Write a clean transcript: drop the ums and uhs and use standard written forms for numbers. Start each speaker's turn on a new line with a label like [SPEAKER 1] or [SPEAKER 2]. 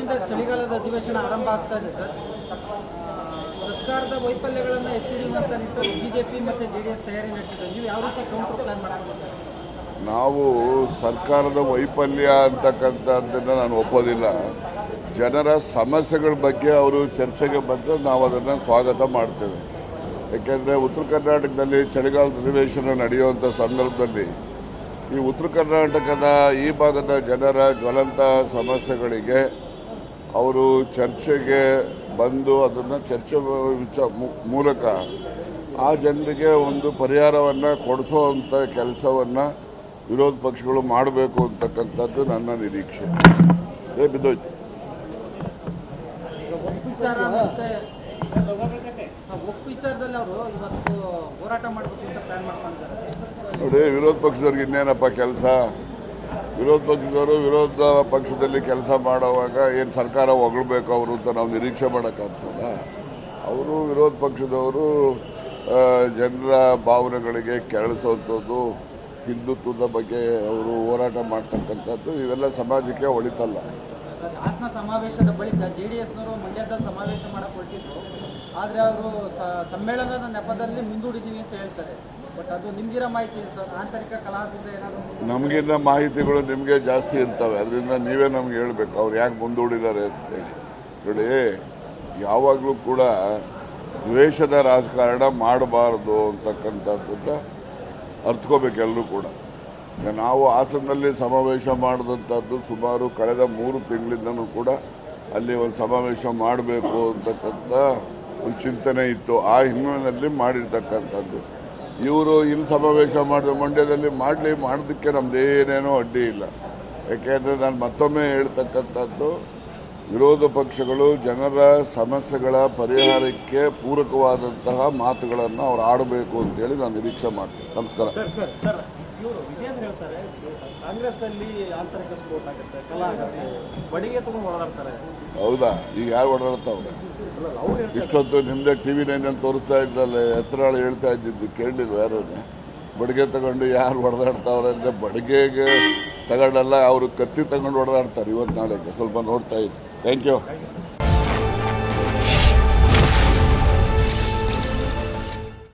[SPEAKER 1] ಇವತ್ತಿನಿಂದ ಚಳಿಗಾಲದ ಅಧಿವೇಶನ ಆರಂಭ ಆಗ್ತಾ ಇದೆ ಸರ್. ಸರ್ಕಾರದ ವೈಫಲ್ಯಗಳನ್ನು ಎತ್ತಿಡಿಯುವಂತ ನಿಟ್ಟಿನಲ್ಲಿ ಬಿಜೆಪಿ ಮತ್ತು ಜೆಡಿಎಸ್ ತಯಾರಿ ನಡೆಸಿದೆ. ನೀವು ಯಾವ ರೀತಿ ಕೌಂಟರ್ ಪ್ಲಾನ್ ಮಾಡ್ತೀರಾ?
[SPEAKER 2] ನಾವು ಸರ್ಕಾರದ ವೈಫಲ್ಯ ಅಂತಕ್ಕಂಥದ್ದನ್ನು ನಾನು ಒಪ್ಪೋದಿಲ್ಲ. ಜನರ ಸಮಸ್ಯೆಗಳ ಬಗ್ಗೆ ಅವರು ಚರ್ಚೆಗೆ ಬಂದರೆ ನಾವು ಅದನ್ನು ಸ್ವಾಗತ ಮಾಡ್ತೇವೆ. ಯಾಕೆಂದರೆ ಉತ್ತರ ಕರ್ನಾಟಕದಲ್ಲಿ ಚಳಿಗಾಲದ ಅಧಿವೇಶನ ನಡೆಯುವಂಥ ಸಂದರ್ಭದಲ್ಲಿ ಈ ಉತ್ತರ ಕರ್ನಾಟಕದ ಈ ಭಾಗದ ಜನರ ಜ್ವಲಂತ ಸಮಸ್ಯೆಗಳಿಗೆ ಅವರು ಚರ್ಚೆಗೆ ಬಂದು ಅದನ್ನು ಚರ್ಚೆ ಮೂಲಕ ಆ ಜನರಿಗೆ ಒಂದು ಪರಿಹಾರವನ್ನು ಕೊಡಿಸುವಂಥ ಕೆಲಸವನ್ನು ವಿರೋಧ ಪಕ್ಷಗಳು ಮಾಡಬೇಕು ಅಂತಕ್ಕಂಥದ್ದು ನನ್ನ ನಿರೀಕ್ಷೆ. ಬಿದ್ದೋಯ್ತು.
[SPEAKER 1] ವಿಚಾರದಲ್ಲಿ ಅವರು ಇವತ್ತು ಹೋರಾಟ ಮಾಡಬೇಕು ಅಂತ ಪ್ಲಾನ್ ಮಾಡ್ಕೊಂಡಿದ್ದಾರೆ.
[SPEAKER 2] ನೋಡಿ, ವಿರೋಧ ಪಕ್ಷದವ್ರಿಗೆ ಇನ್ನೇನಪ್ಪ ಕೆಲಸ? ವಿರೋಧ ಪಕ್ಷದವರು ವಿರೋಧ ಪಕ್ಷದಲ್ಲಿ ಕೆಲಸ ಮಾಡುವಾಗ ಏನು ಸರ್ಕಾರ ಹೊಗಳಬೇಕು ಅವರು ಅಂತ ನಾವು ನಿರೀಕ್ಷೆ ಮಾಡೋಕ್ಕಾಗ್ತದ? ಅವರು ವಿರೋಧ ಪಕ್ಷದವರು ಜನರ ಭಾವನೆಗಳಿಗೆ ಕೆರಳಿಸುವಂಥದ್ದು, ಹಿಂದುತ್ವದ ಬಗ್ಗೆ ಅವರು ಹೋರಾಟ ಮಾಡ್ತಕ್ಕಂಥದ್ದು ಇವೆಲ್ಲ ಸಮಾಜಕ್ಕೆ ಒಳಿತಲ್ಲ.
[SPEAKER 1] ಹಾಸನ ಸಮಾವೇಶದ ಬಳಿಕ ಜೆಡಿಎಸ್ನವರು ಮಂಡ್ಯದಲ್ಲಿ ಸಮಾವೇಶ ಮಾಡಕ್ಕೆ ಹೊರಟಿದ್ರು. ಆದರೆ ಅವರು ಸಮ್ಮೇಳನದ ನೆಪದಲ್ಲಿ ಮುಂದೂಡಿದ್ದೀವಿ ಅಂತ ಹೇಳ್ತಾರೆ. ಬಟ್ ಅದು ನಿಮ್ಗಿರೋ ಮಾಹಿತಿ ಸರ್, ಆಂತರಿಕ ಕಲಹದಿಂದ ಏನಾದರೂ?
[SPEAKER 2] ನಮಗಿನ್ನ ಮಾಹಿತಿಗಳು ನಿಮಗೆ ಜಾಸ್ತಿ ಇರ್ತವೆ, ಅದರಿಂದ ನೀವೇ ನಮ್ಗೆ ಹೇಳಬೇಕು ಅವ್ರು ಯಾಕೆ ಮುಂದೂಡಿದ್ದಾರೆ ಅಂತೇಳಿ. ನೋಡಿ, ಯಾವಾಗಲೂ ಕೂಡ ದ್ವೇಷದ ರಾಜಕಾರಣ ಮಾಡಬಾರ್ದು ಅಂತಕ್ಕಂಥದ್ದನ್ನು ಅರ್ಥಕೋಬೇಕು ಎಲ್ಲರೂ ಕೂಡ. ನಾವು ಹಾಸನದಲ್ಲಿ ಸಮಾವೇಶ ಮಾಡಿದಂಥದ್ದು ಸುಮಾರು ಕಳೆದ 3 ತಿಂಗಳಿಂದನೂ ಕೂಡ ಅಲ್ಲಿ ಒಂದು ಸಮಾವೇಶ ಮಾಡಬೇಕು ಅಂತಕ್ಕಂಥ ಒಂದು ಚಿಂತನೆ ಇತ್ತು. ಆ ಹಿನ್ನೆಲೆಯಲ್ಲಿ ಮಾಡಿರ್ತಕ್ಕಂಥದ್ದು. ಇವರು ಇಲ್ಲಿ ಸಮಾವೇಶ ಮಾಡಿದ ಮಂಡ್ಯದಲ್ಲಿ ಮಾಡೋದಕ್ಕೆ ನಮ್ದೇನೇನೋ ಅಡ್ಡಿ ಇಲ್ಲ. ಯಾಕೆಂದರೆ ನಾನು ಮತ್ತೊಮ್ಮೆ ಹೇಳ್ತಕ್ಕಂಥದ್ದು, ವಿರೋಧ ಪಕ್ಷಗಳು ಜನರ ಸಮಸ್ಯೆಗಳ ಪರಿಹಾರಕ್ಕೆ ಪೂರಕವಾದಂತಹ ಮಾತುಗಳನ್ನು ಅವ್ರು ಆಡಬೇಕು ಅಂತೇಳಿ ನಾನು ನಿರೀಕ್ಷೆ ಮಾಡ್ತೀನಿ. ನಮಸ್ಕಾರ.
[SPEAKER 1] ಸರ್, ಇವರು ವಿಜಯೇಂದ್ರ ಹೇಳ್ತಾರೆ ಕಾಂಗ್ರೆಸ್ನಲ್ಲಿ ಆಂತರಿಕ ಸ್ಫೋಟ ಆಗುತ್ತೆ, ಕಲಹ ಆಗುತ್ತೆ, ಬಡಿಗೆ ತಗೊಂಡು ಓಡಾಡ್ತಾರೆ.
[SPEAKER 2] ಹೌದಾ? ಈಗ ಯಾರು ಓಡಾಡ್ತಾವ್ರೆ? ಇಷ್ಟೊತ್ತು ನಿಮ್ದೇ TV9 ತೋರಿಸ್ತಾ ಇದ್ರಲ್ಲ, ಎತ್ತರಾಳು ಹೇಳ್ತಾ ಇದ್ದಿದ್ದು ಕೇಳಲಿಲ್ಲ ಯಾರು? ಬಡಿಗೆ ತಗೊಂಡು ಯಾರು ಹೊಡೆದಾಡ್ತಾವ್ರೆ ಅಂದರೆ ಬಡಿಗೆಗೆ ತಗೊಂಡಲ್ಲ, ಅವರು ಕತ್ತಿ ತಗೊಂಡು ಹೊಡೆದಾಡ್ತಾರೆ ಇವತ್ತು ನಾಳೆಗೆ. ಸ್ವಲ್ಪ ನೋಡ್ತಾ ಇದ್ದು. Thank you.